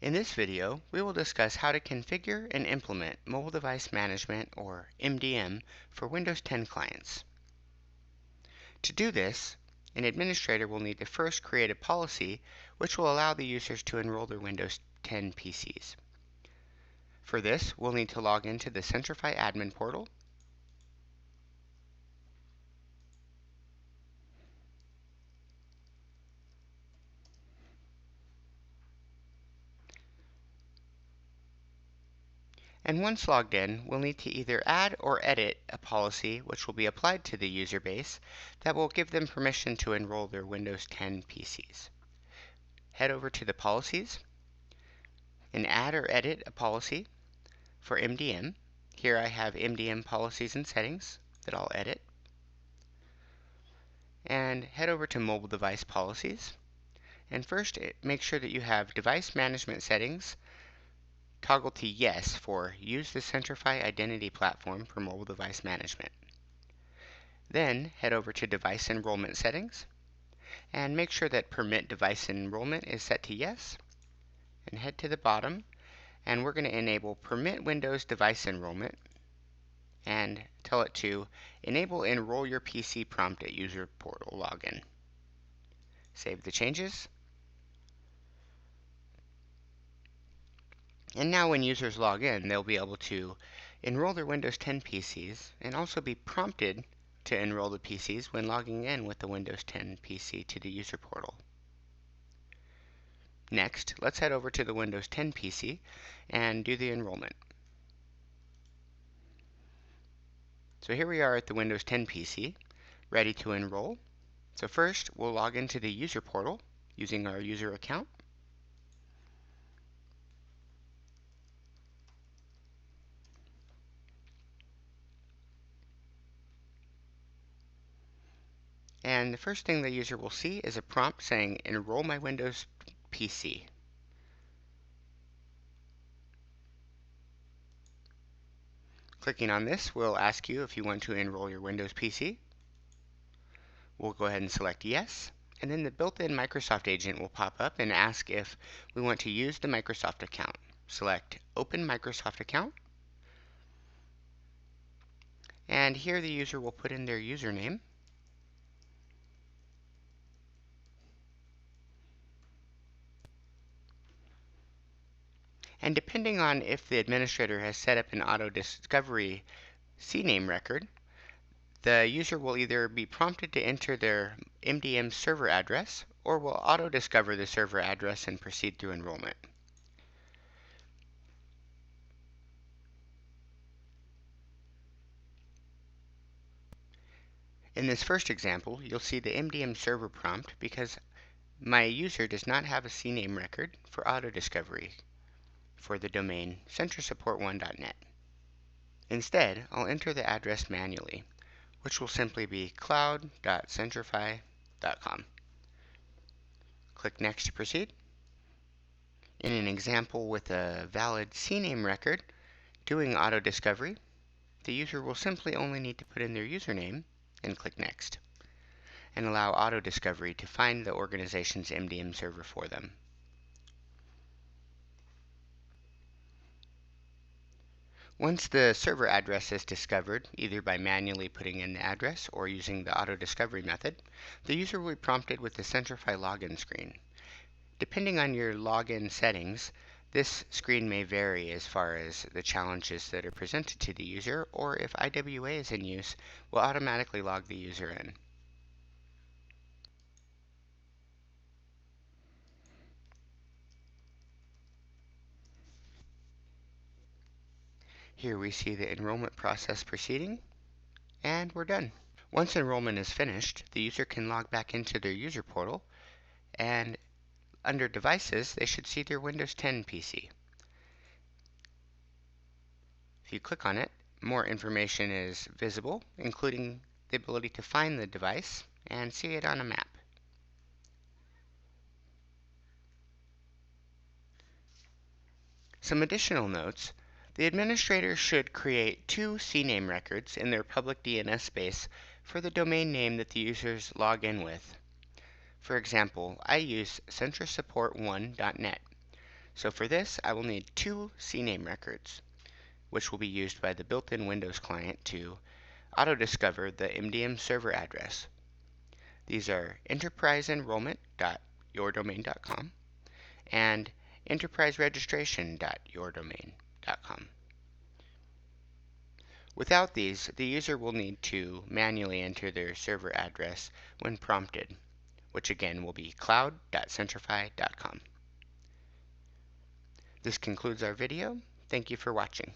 In this video, we will discuss how to configure and implement Mobile Device Management, or MDM, for Windows 10 clients. To do this, an administrator will need to first create a policy which will allow the users to enroll their Windows 10 PCs. For this, we'll need to log into the Centrify admin portal, and once logged in, we'll need to either add or edit a policy which will be applied to the user base that will give them permission to enroll their Windows 10 PCs. Head over to the Policies and add or edit a policy for MDM. Here I have MDM policies and settings that I'll edit. And head over to Mobile Device Policies. And first, make sure that you have Device Management Settings toggle to Yes for Use the Centrify Identity Platform for Mobile Device Management. Then head over to Device Enrollment Settings and make sure that Permit Device Enrollment is set to Yes. And head to the bottom, and we're going to enable Permit Windows Device Enrollment and tell it to enable Enroll Your PC prompt at User Portal Login. Save the changes. And now when users log in, they'll be able to enroll their Windows 10 PCs and also be prompted to enroll the PCs when logging in with the Windows 10 PC to the user portal. Next, let's head over to the Windows 10 PC and do the enrollment. So here we are at the Windows 10 PC, ready to enroll. So first, we'll log into the user portal using our user account. And the first thing the user will see is a prompt saying, Enroll my Windows PC. Clicking on this will ask you if you want to enroll your Windows PC. We'll go ahead and select Yes, and then the built-in Microsoft agent will pop up and ask if we want to use the Microsoft account. Select Open Microsoft Account, and here the user will put in their username. And depending on if the administrator has set up an auto-discovery CNAME record, the user will either be prompted to enter their MDM server address or will auto-discover the server address and proceed through enrollment. In this first example, you'll see the MDM server prompt because my user does not have a CNAME record for auto-discovery for the domain centrisupport1.net. Instead, I'll enter the address manually, which will simply be cloud.centrify.com. Click Next to proceed. In an example with a valid CNAME record doing auto-discovery, the user will simply only need to put in their username and click Next, and allow auto-discovery to find the organization's MDM server for them. Once the server address is discovered, either by manually putting in the address or using the auto-discovery method, the user will be prompted with the Centrify login screen. Depending on your login settings, this screen may vary as far as the challenges that are presented to the user, or if IWA is in use, will automatically log the user in. Here we see the enrollment process proceeding, and we're done. Once enrollment is finished, the user can log back into their user portal, and under Devices, they should see their Windows 10 PC. If you click on it, more information is visible, including the ability to find the device and see it on a map. Some additional notes. The administrator should create 2 CNAME records in their public DNS space for the domain name that the users log in with. For example, I use centrisupport1.net, So for this, I will need two CNAME records, which will be used by the built-in Windows client to auto-discover the MDM server address. These are enterpriseenrollment.yourdomain.com and enterpriseregistration.yourdomain.com. Without these, the user will need to manually enter their server address when prompted, which again will be cloud.centrify.com. This concludes our video. Thank you for watching.